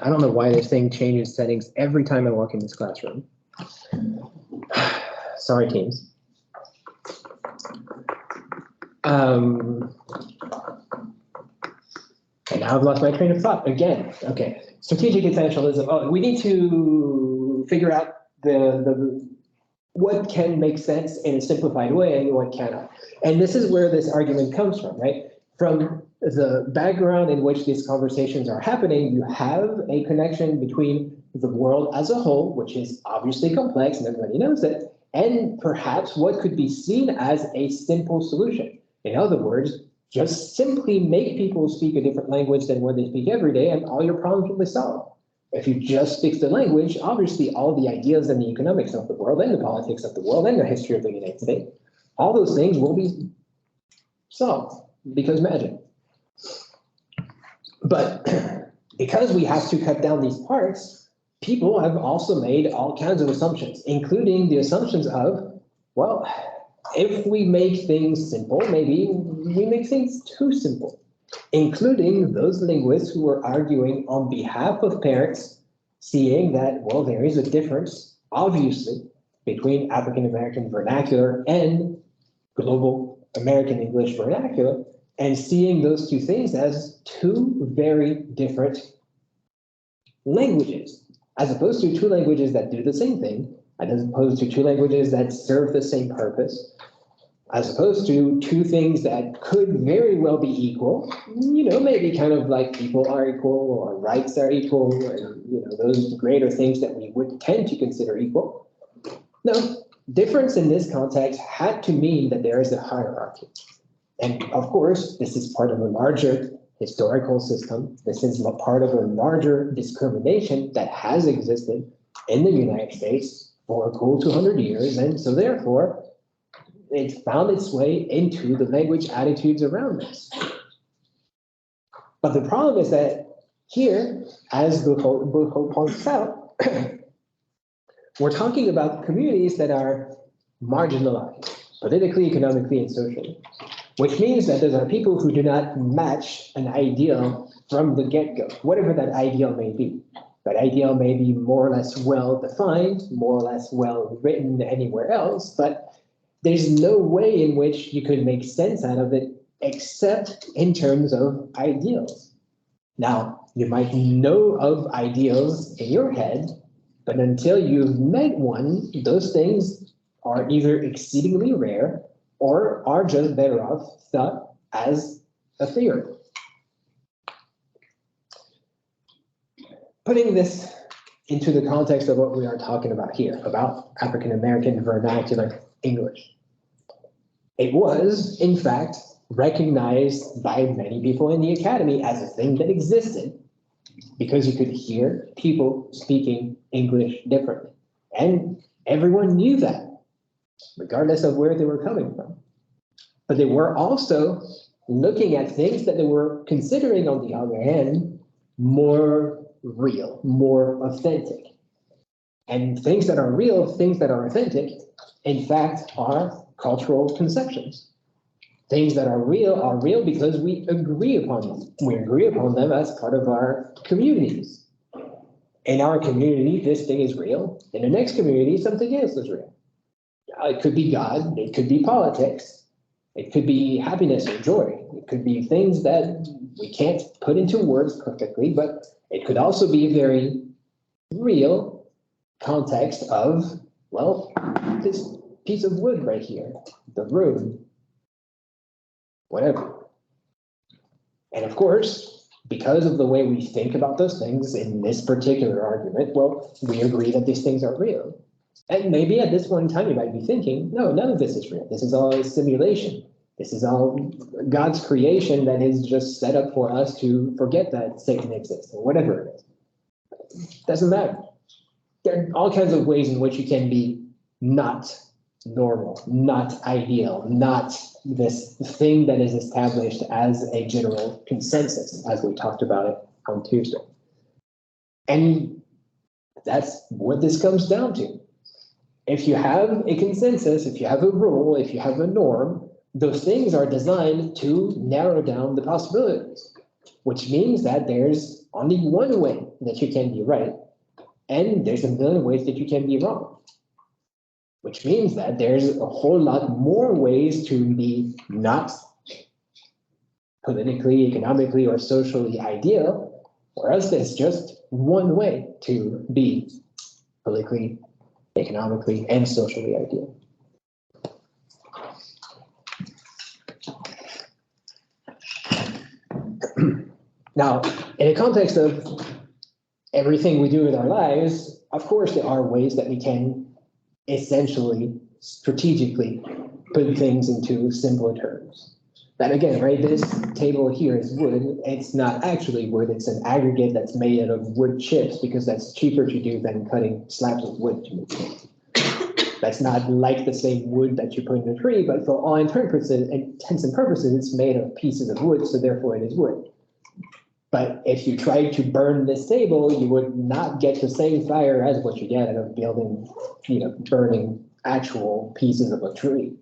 I don't know why this thing changes settings every time I walk in this classroom. Sorry, teams. And now I've lost my train of thought again. Okay, strategic essentialism. Oh, we need to figure out the what can make sense in a simplified way and what cannot. And this is where this argument comes from, right? From the background in which these conversations are happening, you have a connection between the world as a whole, which is obviously complex and everybody knows it, and perhaps what could be seen as a simple solution. In other words, just simply make people speak a different language than what they speak every day, and all your problems will be solved. If you just fix the language, obviously all the ideas and the economics of the world and the politics of the world and the history of the United States, all those things will be solved because magic. But because we have to cut down these parts, people have also made all kinds of assumptions, including the assumptions of, well, if we make things simple, maybe we make things too simple, including those linguists who were arguing on behalf of parents, seeing that, well, there is a difference, obviously, between African American vernacular and global American English vernacular, and seeing those two things as two very different languages, as opposed to two languages that do the same thing, as opposed to two languages that serve the same purpose, as opposed to two things that could very well be equal, maybe kind of like people are equal or rights are equal, and those greater things that we would tend to consider equal. No, difference in this context had to mean that there is a hierarchy. And of course, this is part of a larger historical system. This is part of a larger discrimination that has existed in the United States for a cool 200 years. And so therefore, it found its way into the language attitudes around this. But the problem is that here, as the book points out, we're talking about communities that are marginalized, politically, economically, and socially, which means that there are people who do not match an ideal from the get-go, whatever that ideal may be. That ideal may be more or less well-defined, more or less well-written anywhere else, but there's no way in which you could make sense out of it except in terms of ideals. Now, you might know of ideals in your head, but until you've met one, those things are either exceedingly rare or are just better off thought as a theory. Putting this into the context of what we are talking about here, about African American vernacular English. It was, in fact, recognized by many people in the academy as a thing that existed because you could hear people speaking English differently. And everyone knew that, regardless of where they were coming from. But they were also looking at things that they were considering, on the other hand, more real, more authentic. And things that are real, things that are authentic, in fact, are cultural conceptions. Things that are real because we agree upon them. We agree upon them as part of our communities. In our community, this thing is real. In the next community, something else is real. It could be God, it could be politics, it could be happiness or joy. It could be things that we can't put into words perfectly, but it could also be a very real context of, well, this piece of wood right here, the room, whatever. And of course, because of the way we think about those things in this particular argument, well, we agree that these things are real. And maybe at this point in time, you might be thinking, no, none of this is real. This is all a simulation. This is all God's creation that is just set up for us to forget that Satan exists or whatever it is. Doesn't matter. There are all kinds of ways in which you can be not normal, not ideal, not this thing that is established as a general consensus, as we talked about it on Tuesday. And that's what this comes down to. If you have a consensus, if you have a rule, if you have a norm, those things are designed to narrow down the possibilities. which means that there's only one way that you can be right, and there's a million ways that you can be wrong. Which means that there's a whole lot more ways to be not politically, economically, or socially ideal, whereas there's just one way to be politically, economically, and socially ideal. Now, in the context of everything we do with our lives, of course, there are ways that we can essentially, strategically, put things into simpler terms. But again, right, this table here is wood. It's not actually wood. It's an aggregate that's made out of wood chips because that's cheaper to do than cutting slabs of wood to make it. That's not like the same wood that you put in a tree, but for all intents and purposes, it's made of pieces of wood, so therefore it is wood. But if you tried to burn this table, you would not get the same fire as what you get out of building, burning actual pieces of a tree.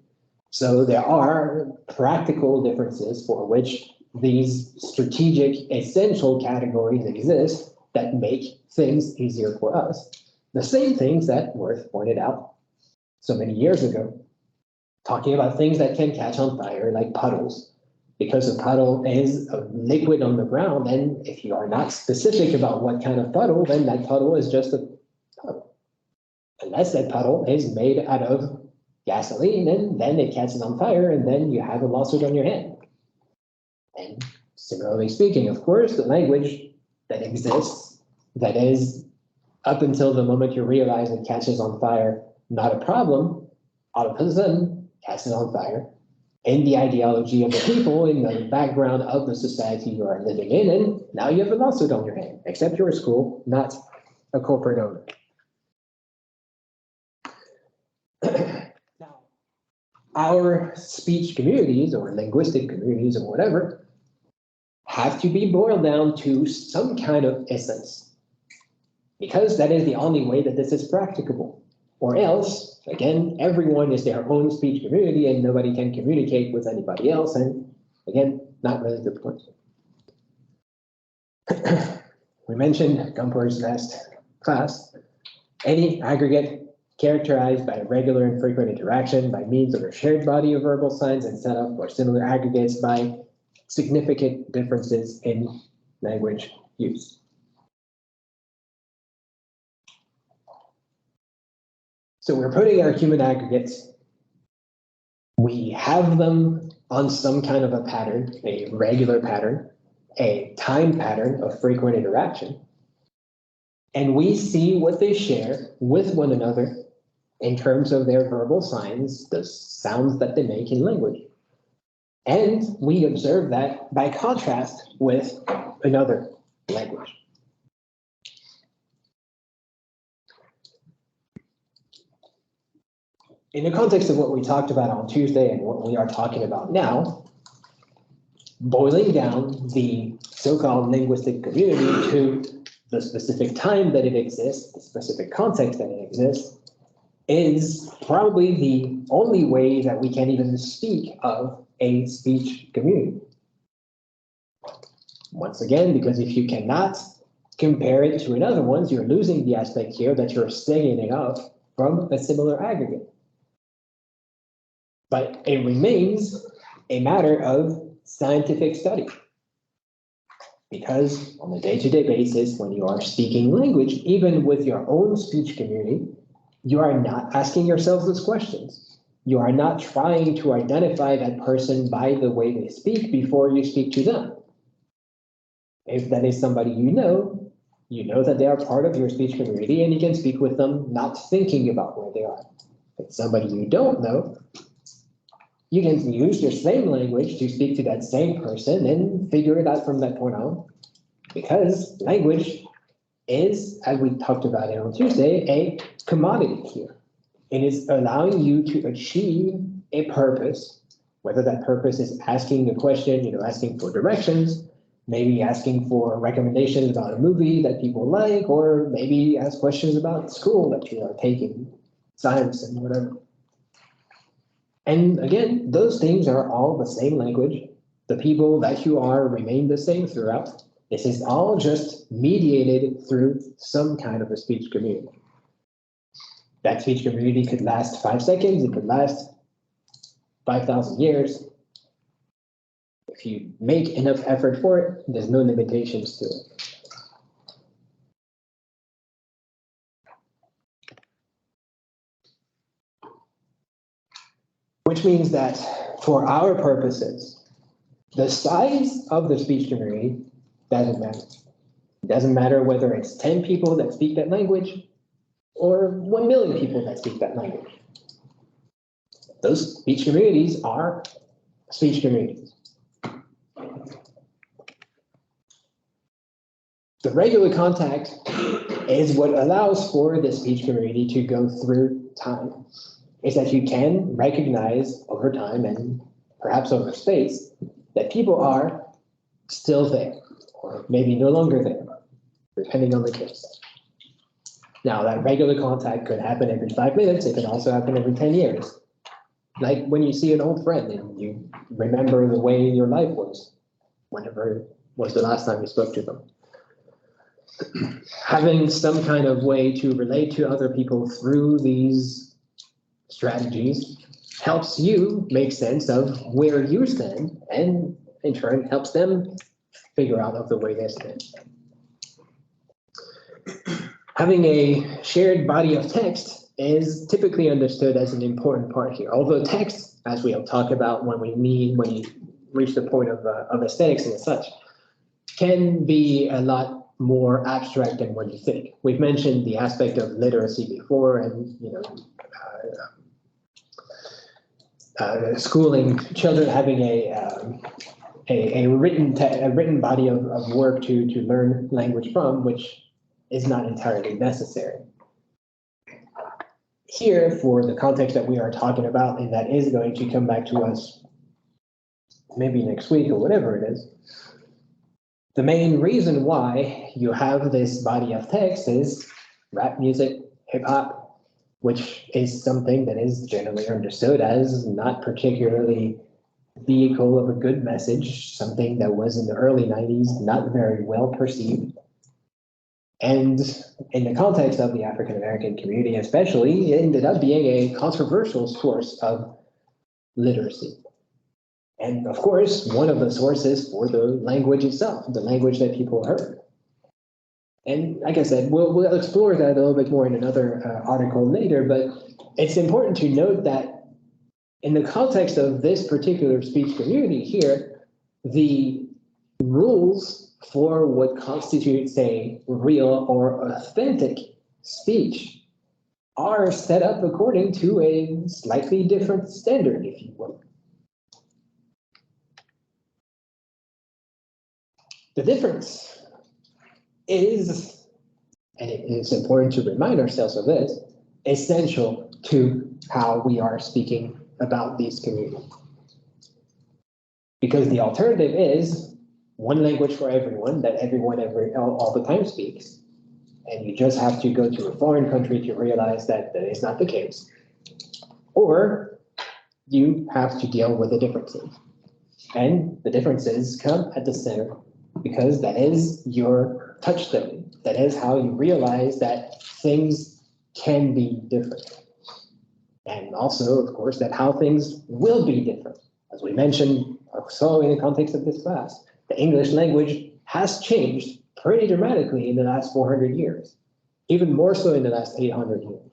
So there are practical differences for which these strategic essential categories exist that make things easier for us. The same things that Worth pointed out so many years ago, talking about things that can catch on fire like puddles. Because a puddle is a liquid on the ground, and if you are not specific about what kind of puddle, then that puddle is just a puddle. Unless that puddle is made out of gasoline, and then it catches on fire, and then you have a lawsuit on your hand. And similarly speaking, of course, the language that exists, that is up until the moment you realize it catches on fire, not a problem, all of a sudden catches on fire. In the ideology of the people, in the background of the society you are living in, and now you have a lawsuit on your hand, except you're a school, not a corporate owner. Now, our speech communities or linguistic communities or whatever have to be boiled down to some kind of essence, because that is the only way that this is practicable. Or else, again, everyone is their own speech community and nobody can communicate with anybody else. And again, not really the point. We mentioned Gumper's Nest class. Any aggregate characterized by regular and frequent interaction by means of a shared body of verbal signs and set up or similar aggregates by significant differences in language use. So we're putting our human aggregates, we have them on some kind of a pattern, a regular pattern, a time pattern of frequent interaction, and we see what they share with one another in terms of their verbal signs, the sounds that they make in language. And we observe that by contrast with another language. In the context of what we talked about on Tuesday and what we are talking about now, boiling down the so-called linguistic community to the specific time that it exists, the specific context that it exists, is probably the only way that we can even speak of a speech community. Once again, because if you cannot compare it to another one, you're losing the aspect here that you're saying it off from a similar aggregate. But it remains a matter of scientific study. Because on a day-to-day basis, when you are speaking language, even with your own speech community, you are not asking yourselves those questions. You are not trying to identify that person by the way they speak before you speak to them. If that is somebody you know that they are part of your speech community and you can speak with them not thinking about where they are. If it's somebody you don't know, you can use your same language to speak to that same person and figure it out from that point on. Because language is, as we talked about it on Tuesday, a commodity here. It is allowing you to achieve a purpose, whether that purpose is asking a question, asking for directions, maybe asking for recommendations about a movie that people like, or maybe ask questions about school that you are taking, science and whatever. And again, those things are all the same language The people that you are remain the same throughout. This is all just mediated through some kind of a speech community. That speech community could last 5 seconds, it could last 5,000 years. If you make enough effort for it, there's no limitations to it. Which means that for our purposes, the size of the speech community doesn't matter. It doesn't matter whether it's 10 people that speak that language or 1 million people that speak that language. Those speech communities are speech communities. The regular contact is what allows for the speech community to go through time. Is that you can recognize over time and perhaps over space that people are still there, or maybe no longer there, depending on the case. Now, that regular contact could happen every 5 minutes. It could also happen every 10 years. Like when you see an old friend and you remember the way your life was, whenever was the last time you spoke to them. Having some kind of way to relate to other people through these strategies helps you make sense of where you stand, and in turn helps them figure out of the way they stand. Having a shared body of text is typically understood as an important part here. Although text, as we'll talk about when you reach the point of aesthetics and such, can be a lot more abstract than what you think. We've mentioned the aspect of literacy before, and schooling children, having a written body of work to learn language from, which is not entirely necessary. Here, for the context that we are talking about, and that is going to come back to us maybe next week or whatever it is, the main reason why you have this body of text is rap music, hip hop, which is something that is generally understood as not particularly vehicle of a good message, something that was in the early 90s not very well perceived. And in the context of the African American community especially, it ended up being a controversial source of literacy. And of course, one of the sources for the language itself, the language that people heard. And like I said, we'll explore that a little bit more in another article later, but it's important to note that in the context of this particular speech community here, the rules for what constitutes a real or authentic speech are set up according to a slightly different standard, if you will. The difference is, and it is important to remind ourselves of this, essential to how we are speaking about these communities. Because the alternative is one language for everyone that everyone all the time speaks. And you just have to go to a foreign country to realize that that is not the case. Or you have to deal with the differences. And the differences come at the center, because that is your touchstone. That is how you realize that things can be different. And also, of course, that how things will be different. As we mentioned, so in the context of this class, the English language has changed pretty dramatically in the last 400 years, even more so in the last 800 years.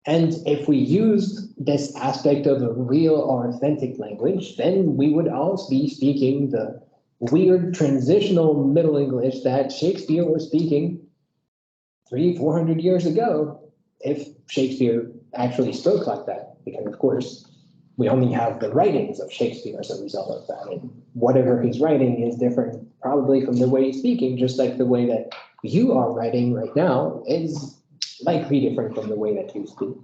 And if we used this aspect of a real or authentic language, then we would all be speaking the weird transitional Middle English that Shakespeare was speaking 300-400 years ago, if Shakespeare actually spoke like that, because of course we only have the writings of Shakespeare as a result of that, and whatever he's writing is different probably from the way he's speaking, just like the way that you are writing right now is likely different from the way that you speak.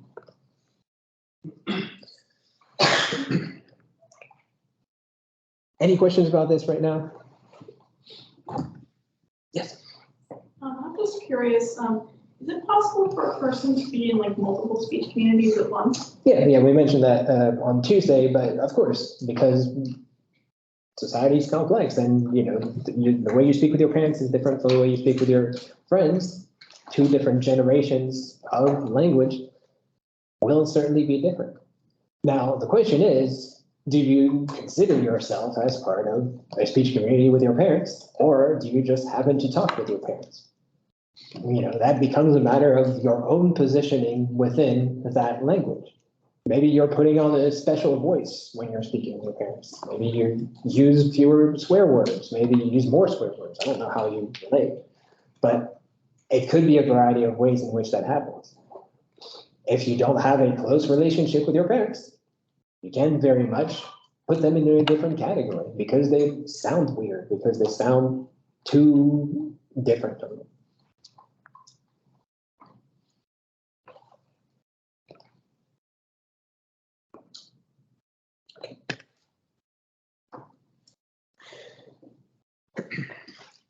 Any questions about this right now? Yes. I'm just curious, is it possible for a person to be in like multiple speech communities at once? Yeah, we mentioned that on Tuesday, but of course, because society is complex, and the way you speak with your parents is different from the way you speak with your friends. Two different generations of language will certainly be different. Now, the question is, do you consider yourself as part of a speech community with your parents, or do you just happen to talk with your parents? That becomes a matter of your own positioning within that language. Maybe you're putting on a special voice when you're speaking with your parents. Maybe you use fewer swear words. Maybe you use more swear words. I don't know how you relate, but it could be a variety of ways in which that happens. If you don't have a close relationship with your parents, you can very much put them into a different category because they sound weird, because they sound too different from you.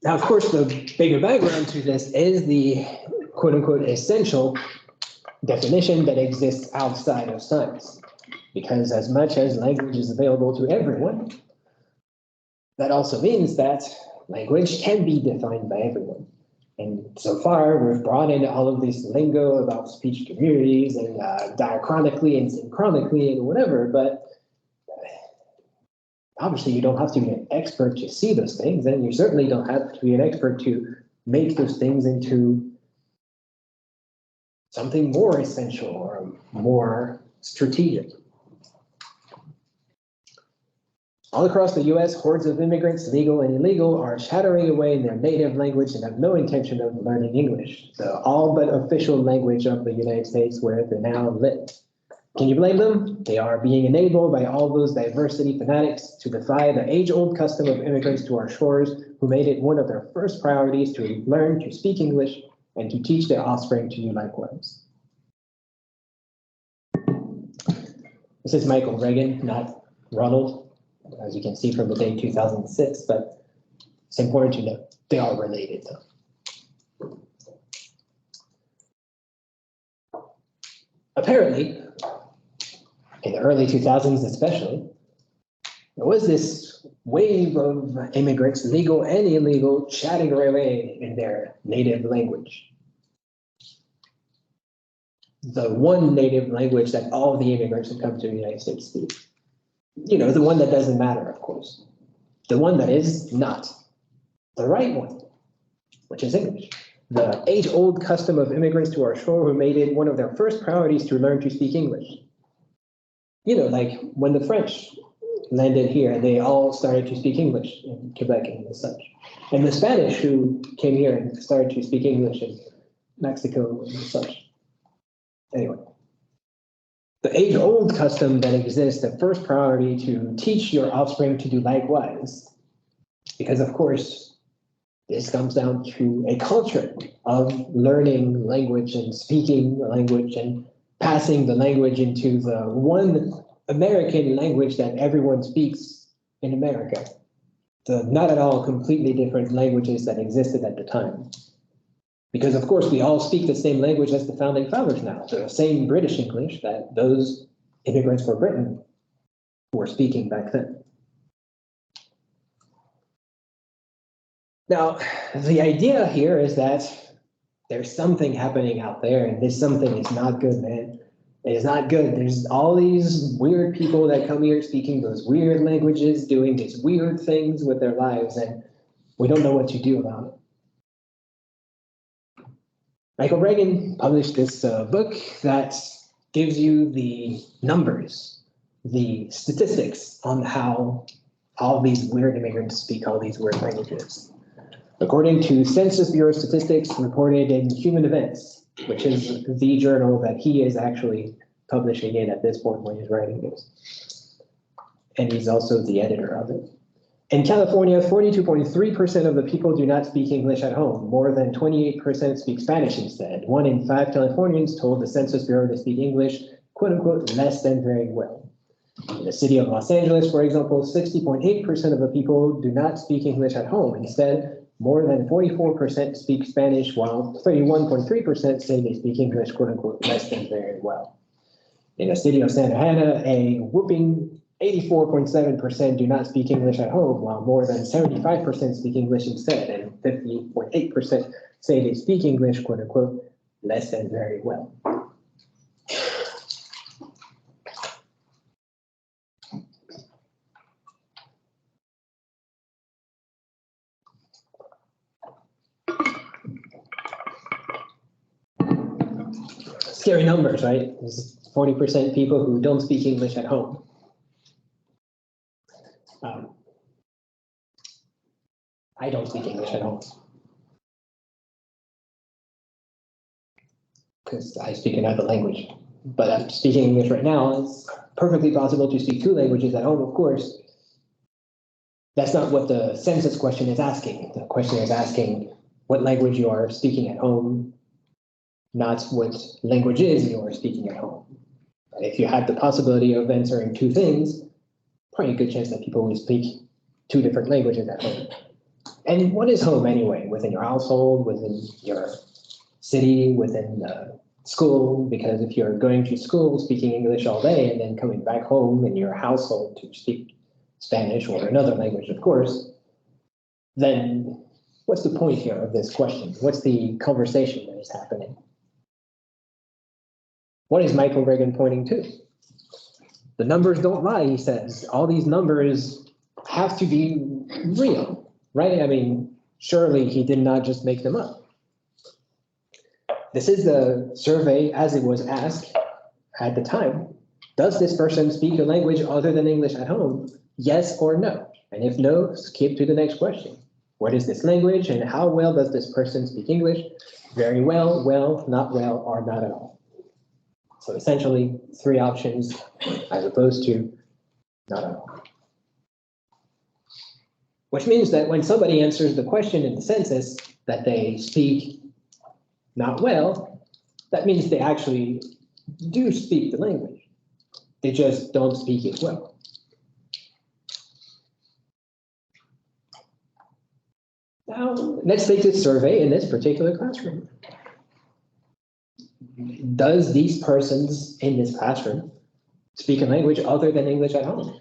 Now, of course, the bigger background to this is the quote unquote essential definition that exists outside of science. Because as much as language is available to everyone, that also means that language can be defined by everyone. And so far, we've brought in all of this lingo about speech communities and diachronically and synchronically and whatever, but obviously you don't have to be an expert to see those things, and you certainly don't have to be an expert to make those things into something more essential or more strategic. All across the US, hordes of immigrants, legal and illegal, are chattering away in their native language and have no intention of learning English, the all but official language of the United States where they now live. Can you blame them? They are being enabled by all those diversity fanatics to defy the age-old custom of immigrants to our shores who made it one of their first priorities to learn to speak English and to teach their offspring to do likewise. This is Michael Reagan, not Ronald, as you can see from the date 2006, but it's important to note they are related though. Apparently, in the early 2000s especially, there was this wave of immigrants, legal and illegal, chatting away in their native language. The one native language that all the immigrants who come to the United States speak. The one that doesn't matter, of course. The one that is not the right one, which is English. The age-old custom of immigrants to our shore who made it one of their first priorities to learn to speak English. Like when the French landed here, they all started to speak English in Quebec and such. And the Spanish who came here and started to speak English in Mexico and such. Anyway, the age-old custom that exists, the first priority to teach your offspring to do likewise. Because of course, this comes down to a culture of learning language and speaking language and passing the language into the one American language that everyone speaks in America. The not at all completely different languages that existed at the time. Because of course we all speak the same language as the founding fathers now, the same British English that those immigrants for Britain were speaking back then. Now, the idea here is that there's something happening out there, and this something is not good, man. It is not good. There's all these weird people that come here speaking those weird languages, doing these weird things with their lives, and we don't know what to do about it. Michael Reagan published this book that gives you the numbers, the statistics on how all these weird immigrants speak all these weird languages. According to Census Bureau statistics reported in Human Events, which is the journal that he is actually publishing in at this point when he's writing this. And he's also the editor of it. In California, 42.3% of the people do not speak English at home. More than 28% speak Spanish instead. 1 in 5 Californians told the Census Bureau to speak English, quote unquote, less than very well. In the city of Los Angeles, for example, 60.8% of the people do not speak English at home. Instead, more than 44% speak Spanish, while 31.3% say they speak English, quote unquote, less than very well. In the city of Santa Ana, a whopping 84.7% do not speak English at home, while more than 75% speak English instead, and 50.8% say they speak English, quote unquote, less than very well. Scary numbers, right? There's 40% people who don't speak English at home. I don't speak English at home because I speak another language, but I'm speaking English right now. It's perfectly possible to speak two languages at home, of course. That's not what the census question is asking. The question is asking what language you are speaking at home, not what languages you are speaking at home. If you had the possibility of answering two things, probably a good chance that people will speak two different languages at home. And what is home anyway? Within your household, within your city, within the school? Because if you're going to school speaking English all day and then coming back home in your household to speak Spanish or another language, of course, then what's the point here of this question? What's the conversation that is happening? What is Michael Reagan pointing to? The numbers don't lie, he says. All these numbers have to be real, right? I mean, surely he did not just make them up. This is the survey as it was asked at the time. Does this person speak a language other than English at home? Yes or no? And if no, skip to the next question. What is this language and how well does this person speak English? Very well, well, not well, or not at all. So essentially, three options as opposed to not at all. Which means that when somebody answers the question in the census that they speak not well, that means they actually do speak the language. They just don't speak it well. Now, let's take this survey in this particular classroom. Does these persons in this classroom speak a language other than English at home?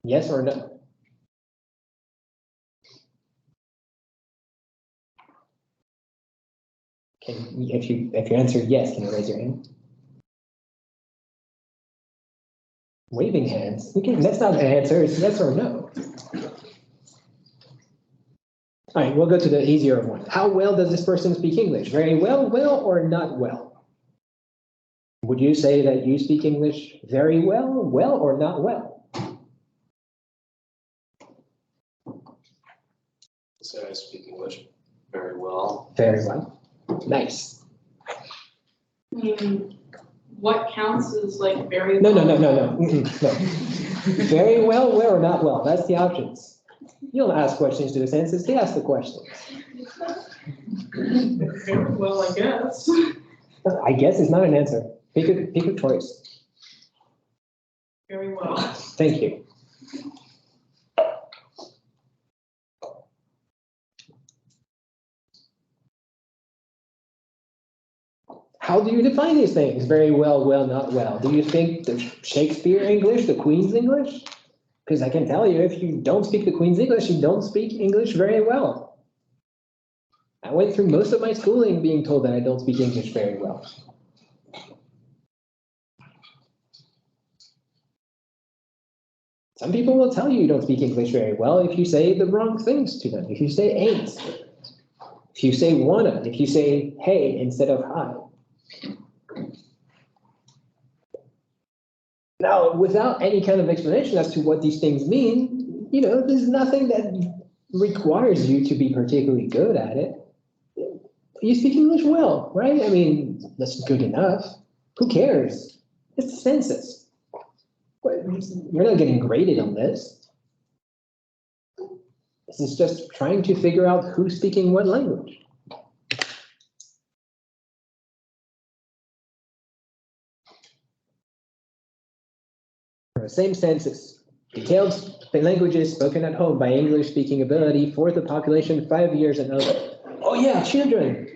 Yes or no? If you answer yes, can you raise your hand? Waving hands. Okay, that's not an answer. It's yes or no. All right, we'll go to the easier one. How well does this person speak English? Very well, well, or not well? Would you say that you speak English very well, well, or not well? Say I speak English very well. Very well. Nice. What counts as like very No, well? no. Very well, well, or not well. That's the options. You don't ask questions to the census, they ask the questions. Very well, I guess. I guess is not an answer. Pick a choice. Very well. Thank you. How do you define these things? Very well, well, not well. Do you think the Shakespeare English, the Queen's English? Because I can tell you, if you don't speak the Queen's English, you don't speak English very well. I went through most of my schooling being told that I don't speak English very well. Some people will tell you don't speak English very well if you say the wrong things to them. If you say ain't, if you say wanna, if you say hey instead of hi. Now, without any kind of explanation as to what these things mean, there's nothing that requires you to be particularly good at it. You speak English well, right? I mean, that's good enough. Who cares? It's the census. You're not getting graded on this. This is just trying to figure out who's speaking what language. Same census. Detailed languages spoken at home by English-speaking ability for the population 5 years and older. Oh yeah, children.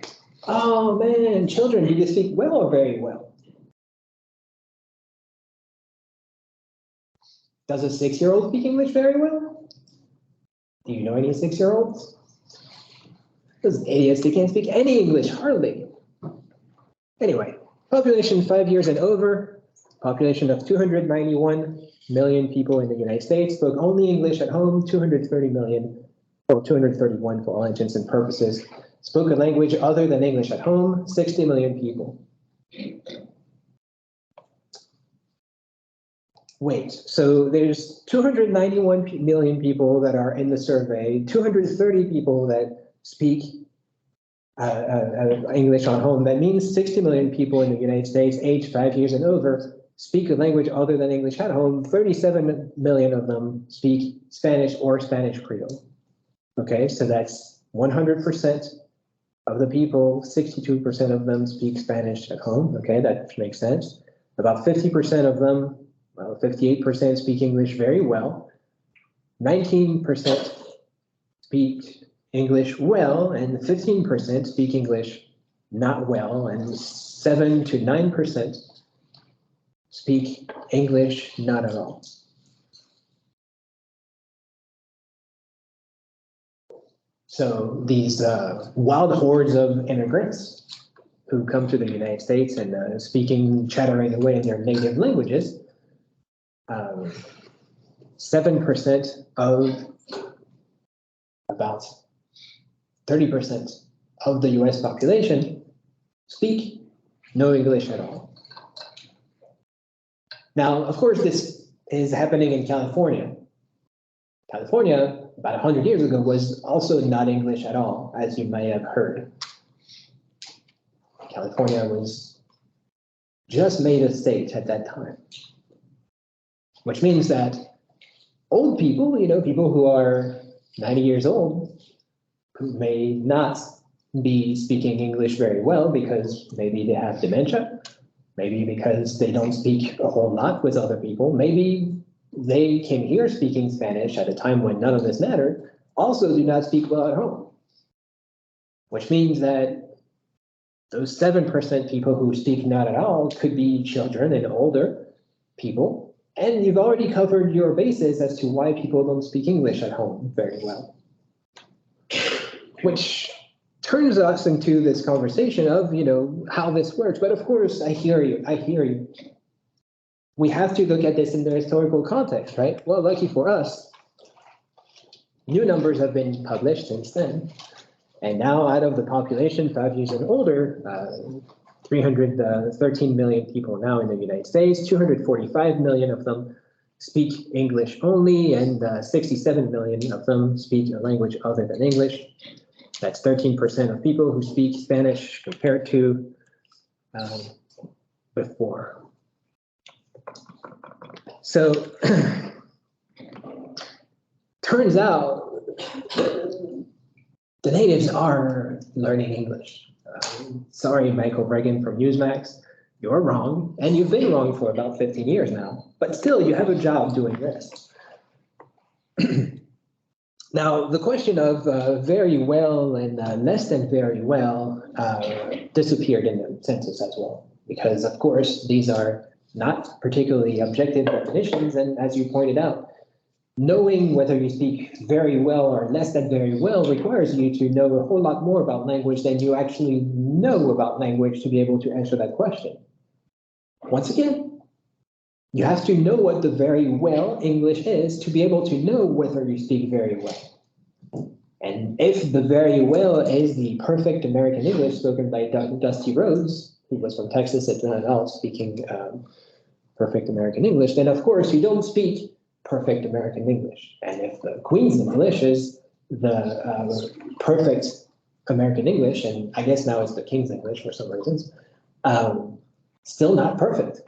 Oh man, children, do you speak well or very well? Does a 6-year-old speak English very well? Do you know any 6-year-olds? Those idiots, they can't speak any English, hardly. Anyway, population 5 years and over, population of 291 million people in the United States, spoke only English at home, 230 million, or 231 for all intents and purposes. Spoke a language other than English at home, 60 million people. Wait, so there's 291 million people that are in the survey, 230 people that speak English at home. That means 60 million people in the United States, aged 5 years and over, speak a language other than English at home. 37 million of them speak Spanish or Spanish Creole. Okay, so that's 100% of the people, 62% of them speak Spanish at home. Okay, that makes sense. About 50% of them, well, 58% speak English very well. 19% speak English well, and 15% speak English not well, and 7 to 9% speak English not at all. So these wild hordes of immigrants who come to the United States and chattering away in their native languages, 7% of about 30% of the US population speak no English at all. Now, of course, this is happening in California. California, about 100 years ago, was also not English at all, as you may have heard. California was just made a state at that time, which means that old people, people who are 90 years old, who may not be speaking English very well because maybe they have dementia, maybe because they don't speak a whole lot with other people, maybe they came here speaking Spanish at a time when none of this mattered, also do not speak well at home. Which means that those 7% people who speak not at all could be children and older people. And you've already covered your bases as to why people don't speak English at home very well. Which turns us into this conversation of, how this works. But of course, I hear you. We have to look at this in the historical context, right? Well, lucky for us, new numbers have been published since then. And now out of the population 5 years and older, 313 million people now in the United States, 245 million of them speak English only, and 67 million of them speak a language other than English. That's 13% of people who speak Spanish compared to before. So, turns out the natives are learning English. Sorry, Michael Reagan from Newsmax, you're wrong, and you've been wrong for about 15 years now, but still you have a job doing this. Now, the question of very well and less than very well disappeared in the census as well, because of course, these are not particularly objective definitions, and as you pointed out, knowing whether you speak very well or less than very well requires you to know a whole lot more about language than you actually know about language to be able to answer that question. Once again, you have to know what the very well English is to be able to know whether you speak very well. And if the very well is the perfect American English spoken by Dusty Rhodes, who was from Texas at all speaking perfect American English, then of course you don't speak perfect American English. And if the Queen's English is the perfect American English, and I guess now it's the King's English for some reasons, still not perfect.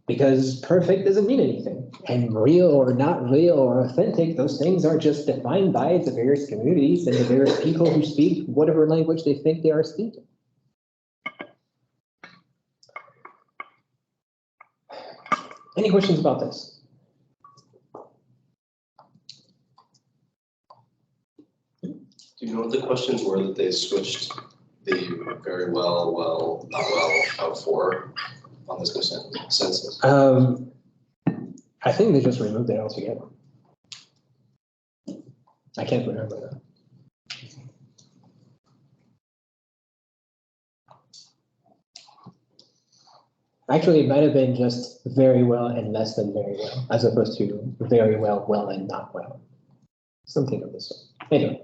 Because perfect doesn't mean anything. And real or not real or authentic, those things are just defined by the various communities and the various people who speak whatever language they think they are speaking. Any questions about this? Do you know what the questions were that they switched the very well, not well out for on this census? I think they just removed it altogether. I can't remember that. Actually, it might have been just very well and less than very well, as opposed to very well, well, and not well. Something of this sort. Anyway.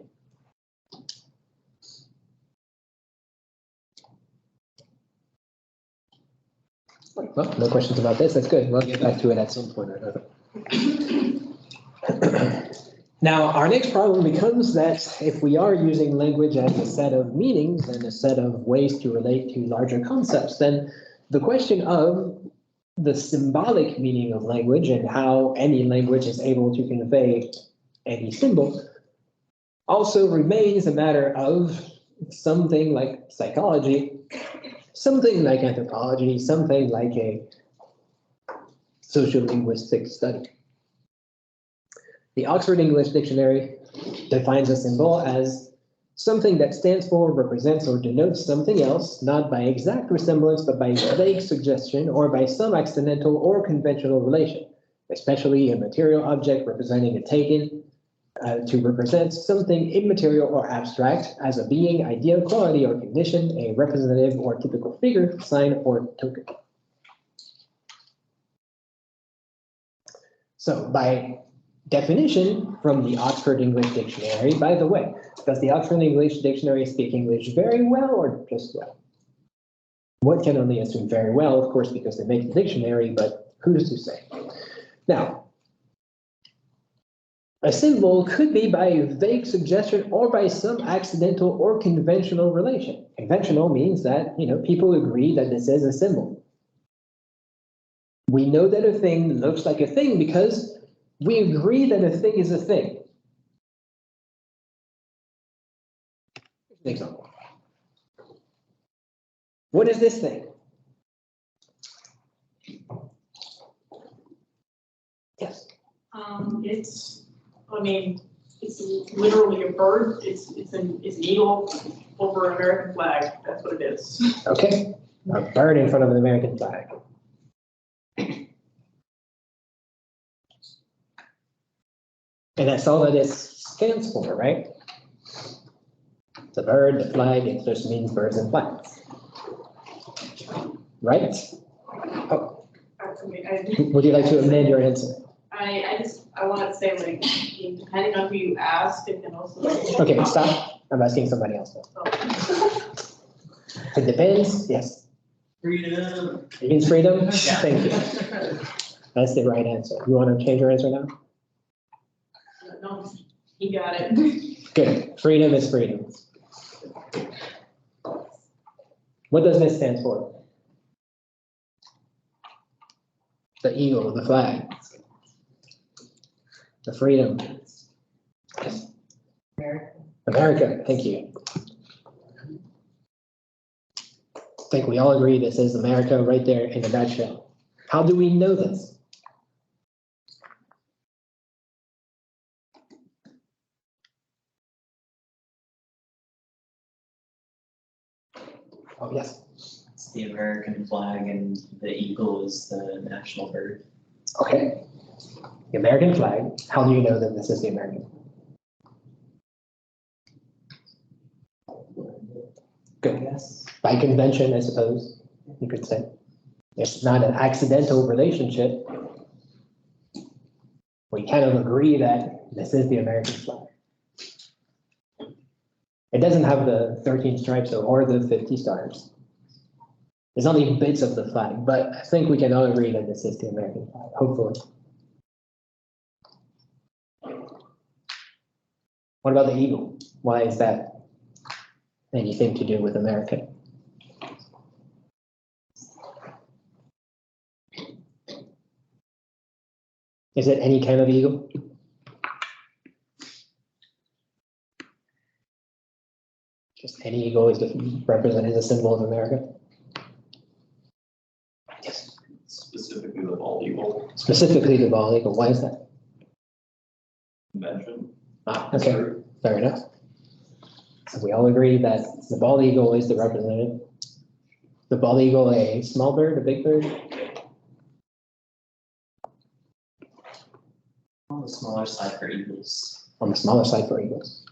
Well, no questions about this. That's good. We'll get back to it at some point or another. Now, our next problem becomes that if we are using language as a set of meanings and a set of ways to relate to larger concepts, then the question of the symbolic meaning of language and how any language is able to convey any symbol also remains a matter of something like psychology, something like anthropology, something like a sociolinguistic study. The Oxford English Dictionary defines a symbol as something that stands for, represents, or denotes something else, not by exact resemblance, but by vague suggestion or by some accidental or conventional relation, especially a material object representing a taken to represent something immaterial or abstract as a being, idea, quality, or condition, a representative or typical figure, sign, or token. So by definition from the Oxford English Dictionary, by the way, does the Oxford English Dictionary speak English very well or just well? One can only assume very well, of course, because they make the dictionary, but who's to say? Now, a symbol could be by vague suggestion or by some accidental or conventional relation. Conventional means that, people agree that this is a symbol. We know that a thing looks like a thing because we agree that a thing is a thing. Here's an example. What is this thing? Yes. It's literally a bird. It's an eagle over an American flag. That's what it is. Okay. A bird in front of an American flag. And that's all that it stands for, right? The bird, the flag, it just means birds and flags. Right? Oh. Would you like to amend your answer? I want to say, depending on who you ask, it can also. Okay, stop. I'm asking somebody else now. Oh. It depends, yes. Freedom. It means freedom? Yeah. Thank you. That's the right answer. You want to change your answer now? No, he got it. Good. Freedom is freedom. What does this stand for? The eagle, the flag. The freedom. America, thank you. I think we all agree this is America right there in a nutshell. How do we know this? Oh, yes. It's the American flag and the eagle is the national bird. Okay. The American flag. How do you know that this is the American? Good. Yes. By convention, I suppose, you could say. It's not an accidental relationship. We kind of agree that this is the American flag. It doesn't have the 13 stripes or the 50 stars. There's only bits of the flag, but I think we can all agree that this is the American flag, hopefully. What about the eagle? Why is that anything to do with America? Is it any kind of eagle? Just any eagle is represented as a symbol of America? Yes. Specifically the bald eagle Specifically the bald eagle. Why is that? convention. Ah, okay, fair enough. So we all agree that the bald eagle is the representative. The bald eagle, a small bird, a big bird? On the smaller side for eagles. On the smaller side for eagles.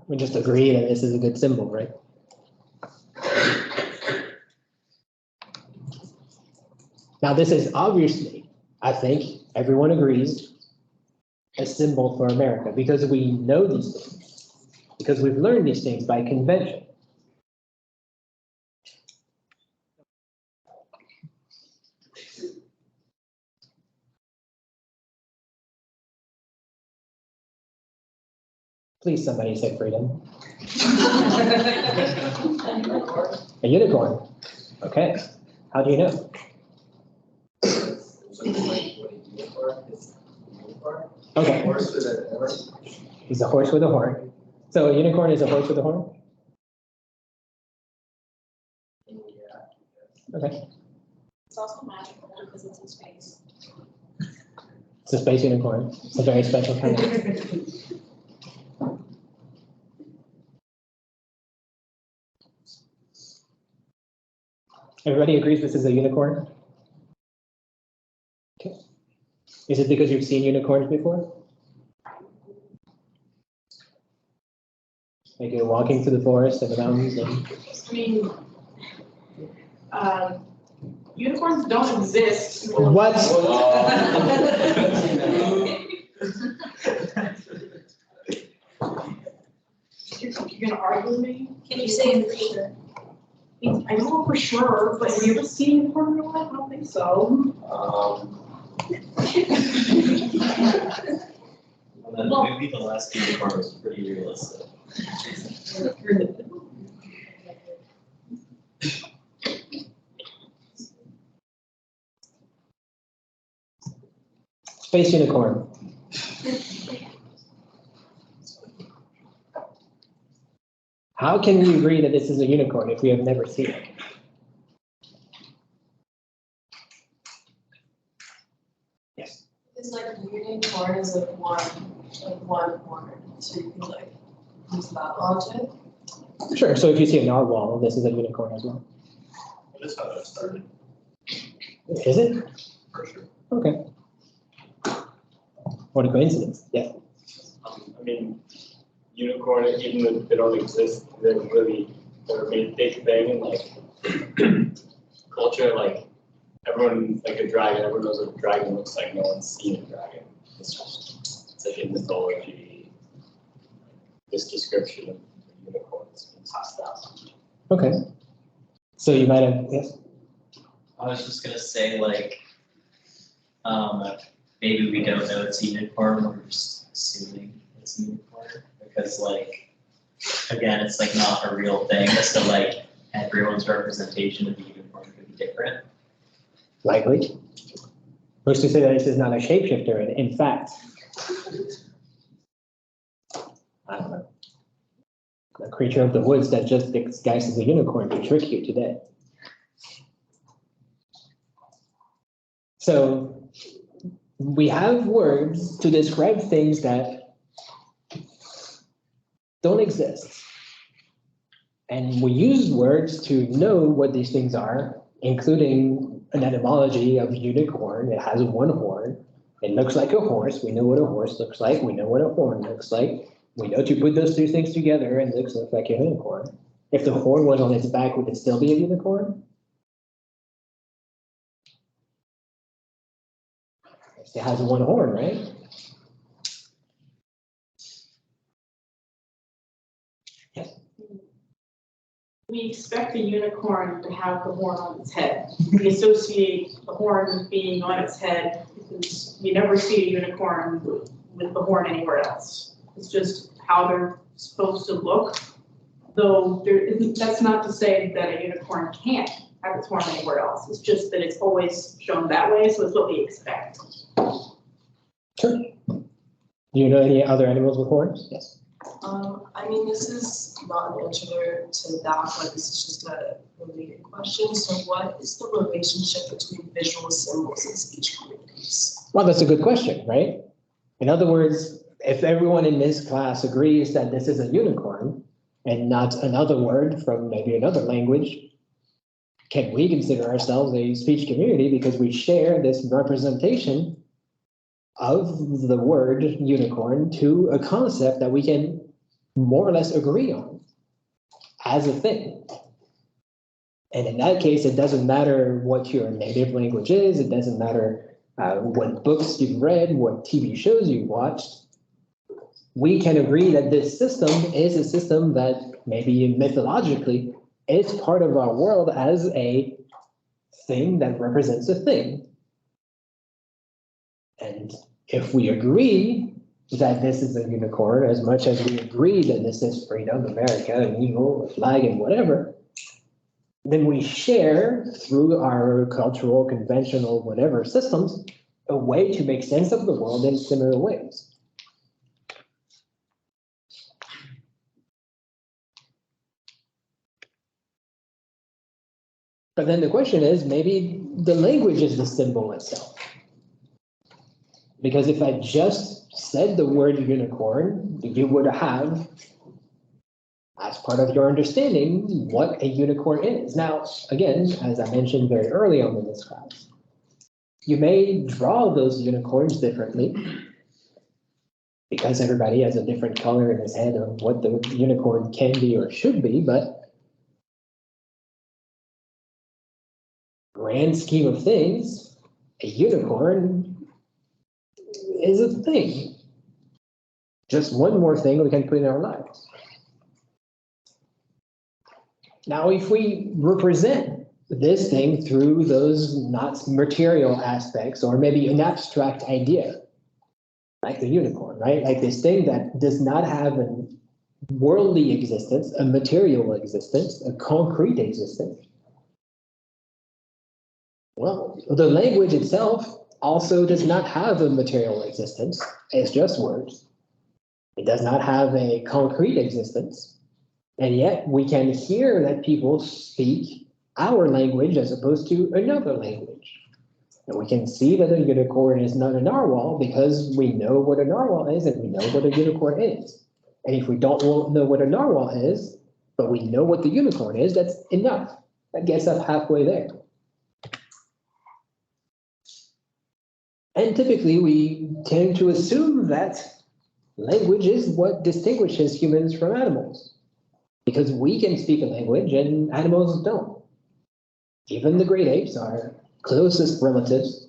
We just agree that this is a good symbol, right? Now, this is obviously, I think, everyone agrees, a symbol for America because we know these things, because we've learned these things by convention. Please, somebody say freedom. A unicorn. Okay. How do you know? Okay. Horse with a horse. He's a horse with a horn. So a unicorn is a horse with a horn? Okay. It's also magical because it's in space. It's a space unicorn. It's a very special kind of. Everybody agrees this is a unicorn? Okay. Is it because you've seen unicorns before? Like you're walking through the forest and the mountains and... I mean, unicorns don't exist. What? You're gonna argue with me? Can you say it for sure? I know for sure, but have you ever seen a unicorn in real life? I don't think so. Well, then maybe the last unicorn was pretty realistic. Space unicorn. How can we agree that this is a unicorn if we have never seen it? Yes. It's like a unicorn is like one horn, so you can like use that logic. Sure. So if you see a narwhal, this is a unicorn as well. That's how that started, Is it? for sure. Okay. What a coincidence. Yeah. I mean, unicorn, even if they don't exist, they're a big thing in like culture. Like everyone, like a dragon, everyone knows what a dragon looks like. No one's seen a dragon. It's like in mythology, this description of unicorns being passed down. Okay. So you might have, yes? I was just gonna say like, maybe we don't know it's a unicorn, we're just assuming it's a unicorn, because like, again, it's like not a real thing, so like, everyone's representation of the unicorn could be different. Likely. Who's to say that this is not a shapeshifter, and in fact, I don't know, a creature of the woods that just disguises a unicorn to trick you today. So we have words to describe things that don't exist. And we use words to know what these things are, including an etymology of unicorn. It has one horn. It looks like a horse. We know what a horse looks like. We know what a horn looks like. We know to put those two things together and it looks like a unicorn. If the horn was on its back, would it still be a unicorn? It has one horn, right? We expect a unicorn to have the horn on its head. We associate the horn being on its head because you never see a unicorn with the horn anywhere else. It's just how they're supposed to look. Though that's not to say that a unicorn can't have its horn anywhere else. It's just that it's always shown that way, so it's what we expect. Sure. Do you know any other animals with horns? Yes. I mean, this is not an answer to that, but this is just a related question. So what is the relationship between visual symbols and speech communities? Well, that's a good question, right? In other words, if everyone in this class agrees that this is a unicorn and not another word from maybe another language, can we consider ourselves a speech community because we share this representation of the word unicorn to a concept that we can more or less agree on as a thing. And in that case, it doesn't matter what your native language is, it doesn't matter what books you've read, what TV shows you've watched. We can agree that this system is a system that maybe mythologically is part of our world as a thing that represents a thing. And if we agree that this is a unicorn, as much as we agree that this is freedom, America, and eagle, a flag, and whatever, then we share through our cultural, conventional, whatever systems, a way to make sense of the world in similar ways. But then the question is, maybe the language is the symbol itself. Because if I just said the word unicorn, you would have, as part of your understanding, what a unicorn is. Now, again, as I mentioned very early on in this class, you may draw those unicorns differently because everybody has a different color in his head of what the unicorn can be or should be, but grand scheme of things, a unicorn is a thing. Just one more thing we can put in our lives. Now, if we represent this thing through those not material aspects, or maybe an abstract idea, like the unicorn, right? Like this thing that does not have a worldly existence, a material existence, a concrete existence. Well, the language itself also does not have a material existence. It's just words. It does not have a concrete existence. And yet we can hear that people speak our language as opposed to another language. And we can see that a unicorn is not a narwhal because we know what a narwhal is and we know what a unicorn is. And if we don't know what a narwhal is, but we know what the unicorn is, that's enough. That gets us halfway there. And typically we tend to assume that language is what distinguishes humans from animals. Because we can speak a language and animals don't. Even the great apes, our closest relatives,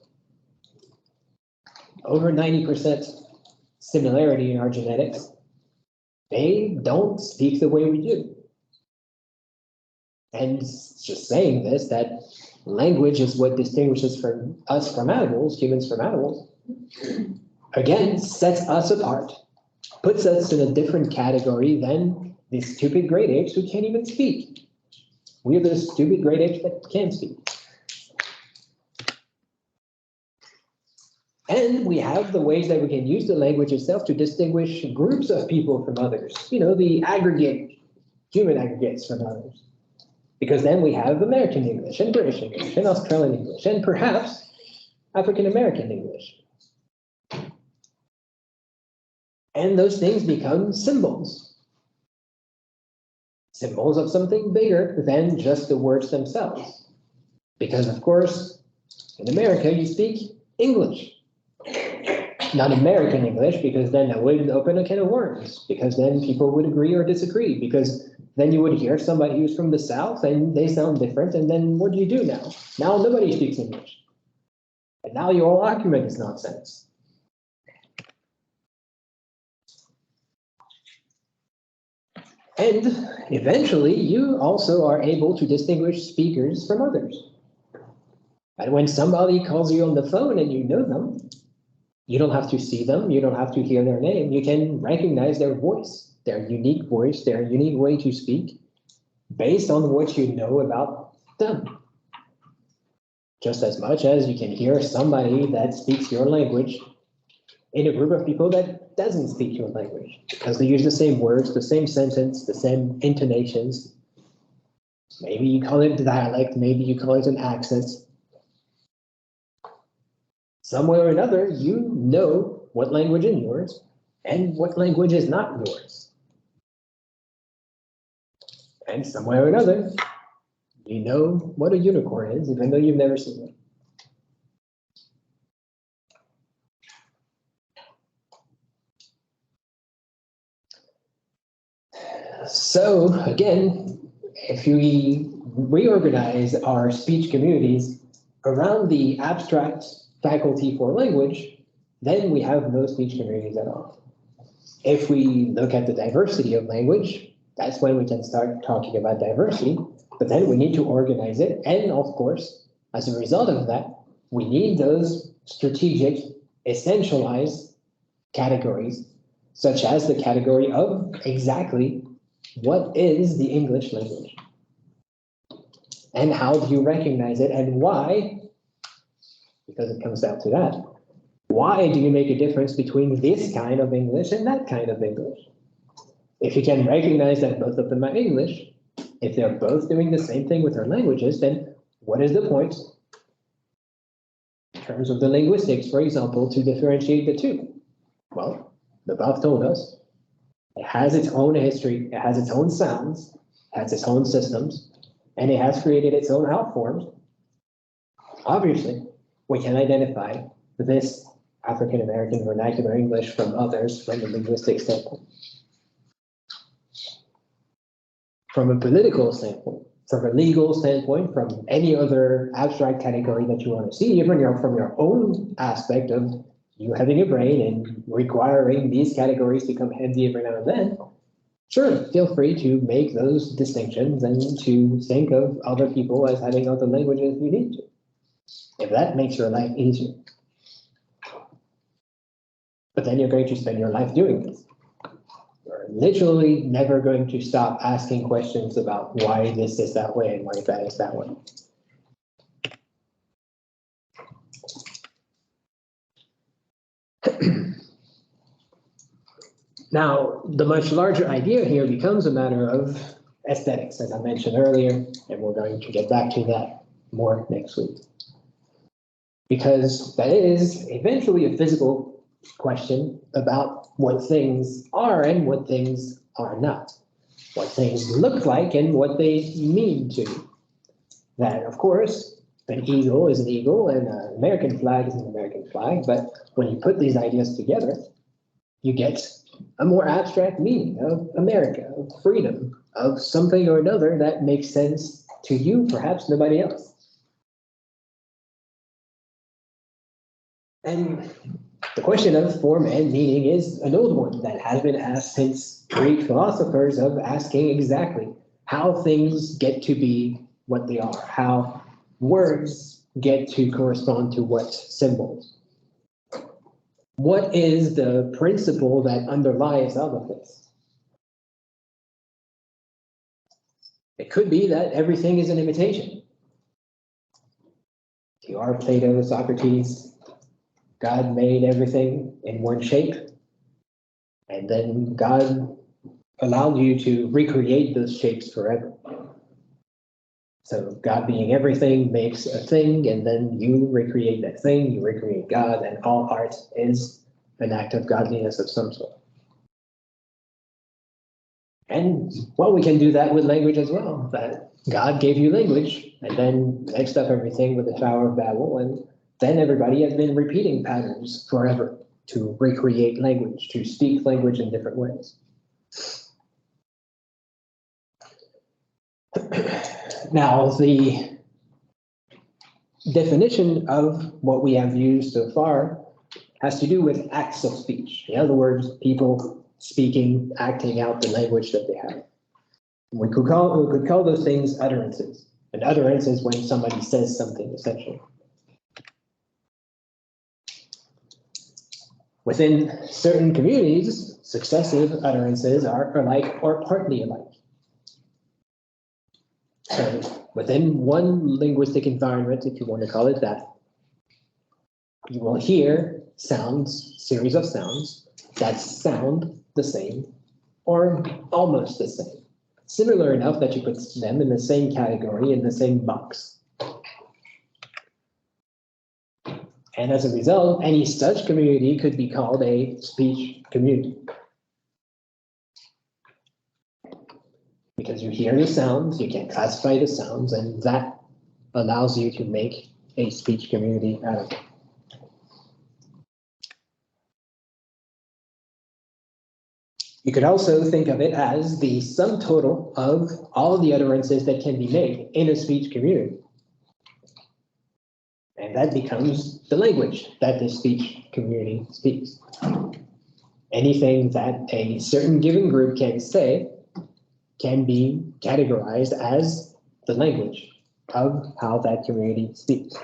over 90% similarity in our genetics, they don't speak the way we do. And just saying this, that language is what distinguishes us from animals, humans from animals, again, sets us apart, puts us in a different category than these stupid great apes who can't even speak. We're the stupid great apes that can speak. And we have the ways that we can use the language itself to distinguish groups of people from others. You know, the aggregate, human aggregates from others. Because then we have American English and British English and Australian English and perhaps African American English. And those things become symbols. Symbols of something bigger than just the words themselves. Because of course, in America, you speak English. Not American English, because then that would open a can of worms, because then people would agree or disagree, because then you would hear somebody who's from the South and they sound different, and then what do you do now? Now nobody speaks English. And now your whole argument is nonsense. And eventually, you also are able to distinguish speakers from others. And when somebody calls you on the phone and you know them, you don't have to see them, you don't have to hear their name, you can recognize their voice, their unique way to speak, based on what you know about them. Just as much as you can hear somebody that speaks your language in a group of people that doesn't speak your language, because they use the same words, the same sentence, the same intonations. Maybe you call it dialect, maybe you call it an accent. Some way or another, you know what language is yours and what language is not yours. And some way or another, You know what a unicorn is, even though you've never seen it. So again, if we reorganize our speech communities around the abstract faculty for language, then we have no speech communities at all. If we look at the diversity of language, that's when we can start talking about diversity, but then we need to organize it. And of course, as a result of that, we need those strategic, essentialized categories, such as the category of exactly what is the English language? And how do you recognize it and why? Because it comes down to that. Why do you make a difference between this kind of English and that kind of English? If you can recognize that both of them are English, if they're both doing the same thing with their languages, then what is the point in terms of the linguistics, for example, to differentiate the two? Well, the above told us it has its own history, it has its own sounds, it has its own systems, and it has created its own out forms. Obviously, we can identify this African American vernacular English from others from a linguistic standpoint. From a political standpoint, from a legal standpoint, from any other abstract category that you want to see, even from your own aspect of you having a brain and requiring these categories to come handy every now and then, sure, feel free to make those distinctions and to think of other people as having other languages you need to, if that makes your life easier. But then you're going to spend your life doing this. You're literally never going to stop asking questions about why this is that way and why that is that way. Now, the much larger idea here becomes a matter of aesthetics, as I mentioned earlier, and we're going to get back to that more next week. Because that is eventually a physical question about what things are and what things are not, what things look like and what they mean to. That, of course, an eagle is an eagle and an American flag is an American flag, but when you put these ideas together, you get a more abstract meaning of America, of freedom, of something or another that makes sense to you, perhaps nobody else. And the question of form and meaning is an old one that has been asked since Greek philosophers of asking exactly how things get to be what they are, how words get to correspond to what symbols. What is the principle that underlies all of this? It could be that everything is an imitation. You are Plato, Socrates, God made everything in one shape, and then God allowed you to recreate those shapes forever. So God being everything makes a thing, and then you recreate that thing, you recreate God, and all art is an act of godliness of some sort. And well, we can do that with language as well, that God gave you language, and then mixed up everything with the Tower of Babel, and then everybody has been repeating patterns forever to recreate language, to speak language in different ways. Now, the definition of what we have used so far has to do with acts of speech. In other words, people speaking, acting out the language that they have. We could call those things utterances. An utterance is when somebody says something, essentially. Within certain communities, successive utterances are alike or partly alike. So within one linguistic environment, if you want to call it that, you will hear sounds, series of sounds that sound the same or almost the same. Similar enough that you put them in the same category, in the same box. And as a result, any such community could be called a speech community. Because you hear the sounds, you can classify the sounds, and that allows you to make a speech community out of it. You could also think of it as the sum total of all the utterances that can be made in a speech community. And that becomes the language that the speech community speaks. Anything that a certain given group can say can be categorized as the language of how that community speaks.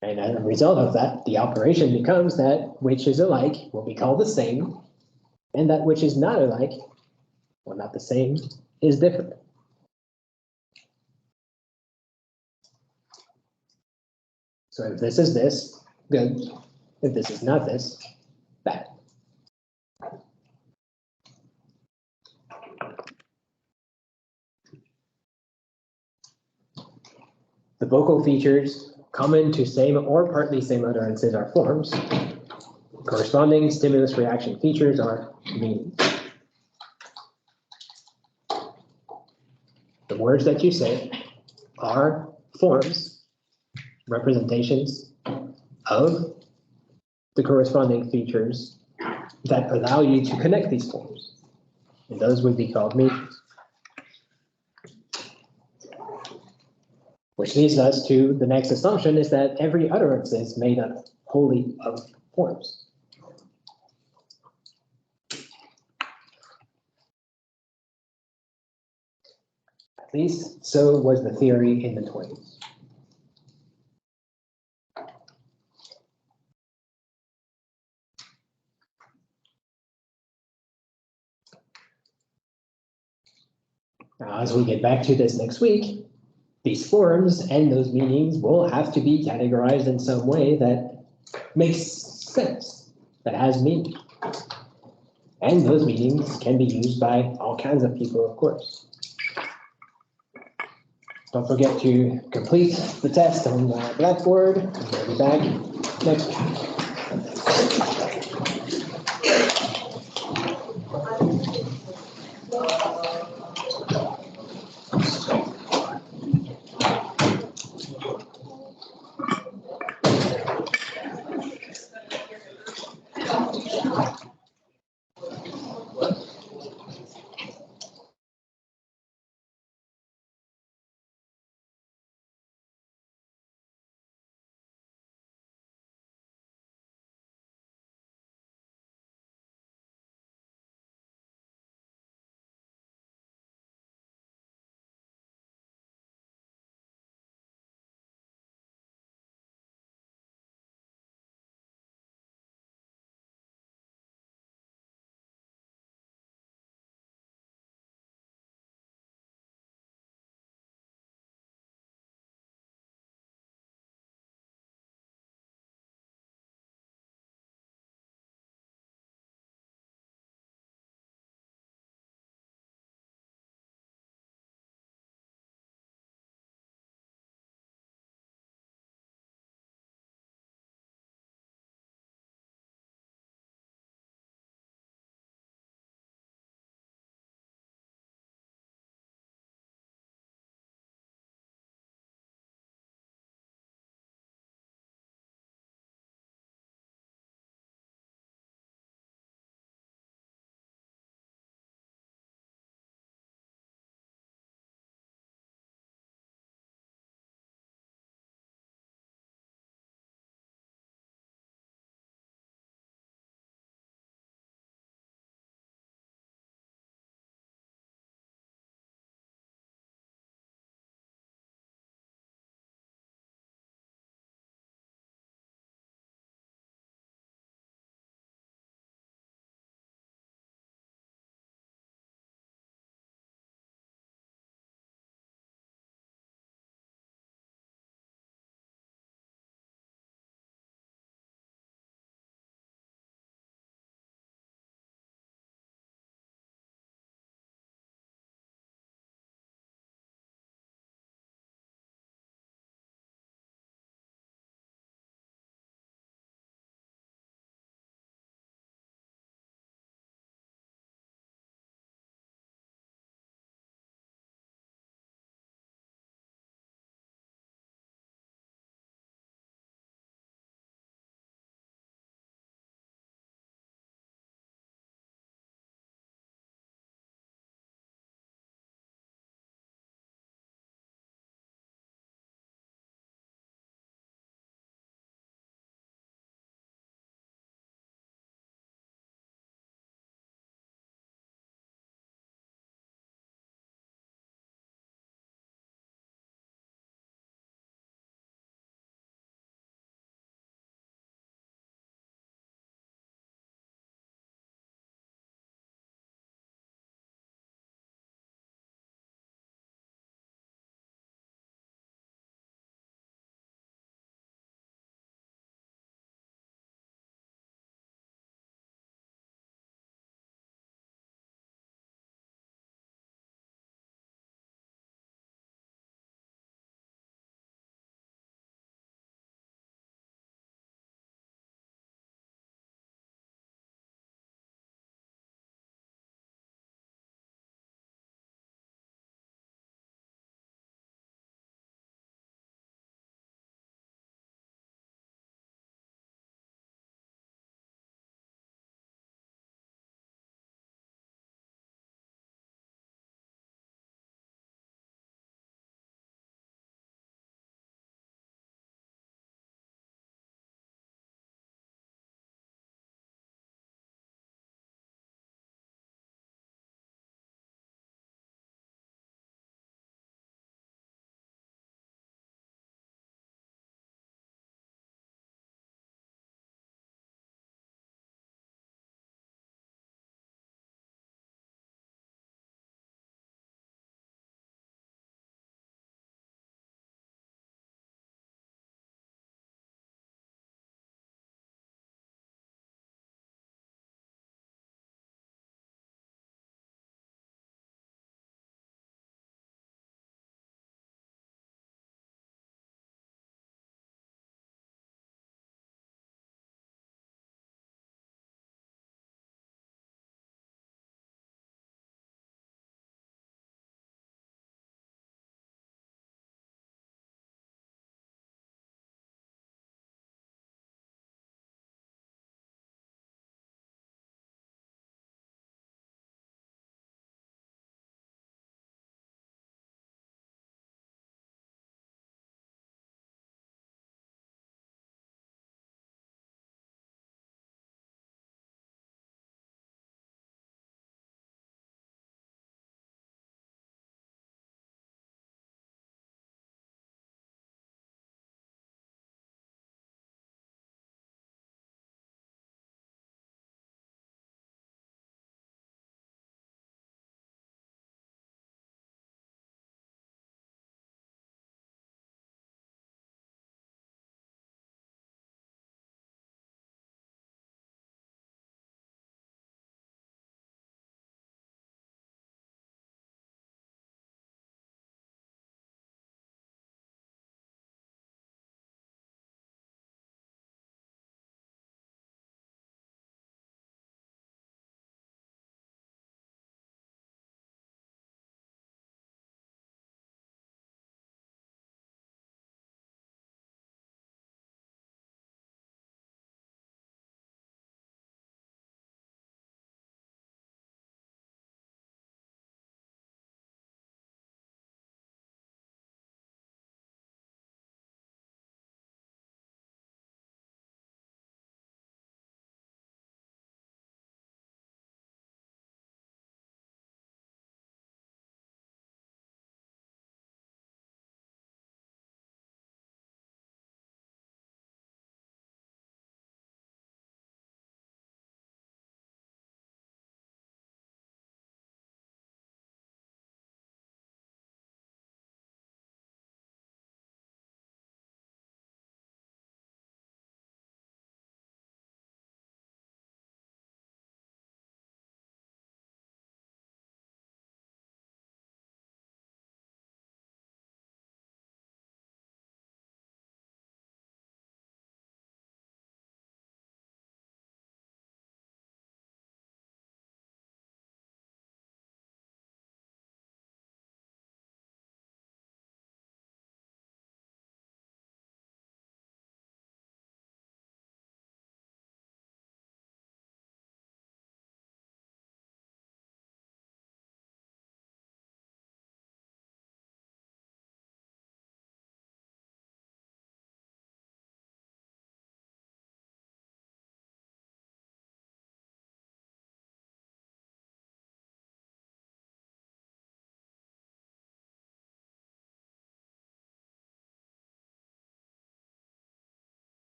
And as a result of that, the operation becomes that which is alike will be called the same, and that which is not alike, or not the same, is different. So if this is this, good. If this is not this, bad. The vocal features common to same or partly same utterances are forms. Corresponding stimulus reaction features are meanings. The words that you say are forms, representations of the corresponding features that allow you to connect these forms. And those would be called meanings. Which leads us to the next assumption is that every utterance is made up wholly of forms. At least so was the theory in the 20s. Now, as we get back to this next week, these forms and those meanings will have to be categorized in some way that makes sense, that has meaning. And those meanings can be used by all kinds of people, of course. Don't forget to complete the test on Blackboard. We'll be back next week.